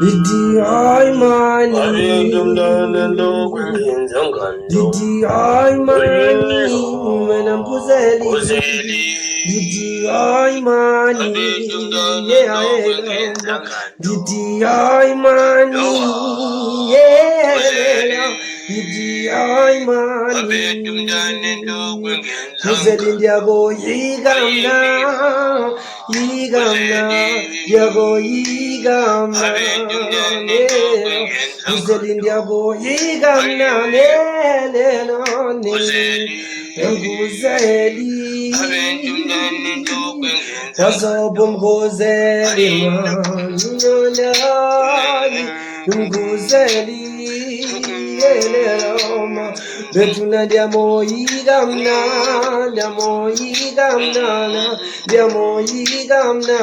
Didi ay mani, Didi ay mani, menam kuzeli, Didi ay mani, yeah, Didi ay mani, yeah, Didi ay mani, kuzeli ndiago yigamna, diago yigamna, kuzeli ndiago yigamna, Nguzeli, wazobum nguzeli, nguzeli, betuna diamo yigamna, diamo yigamna,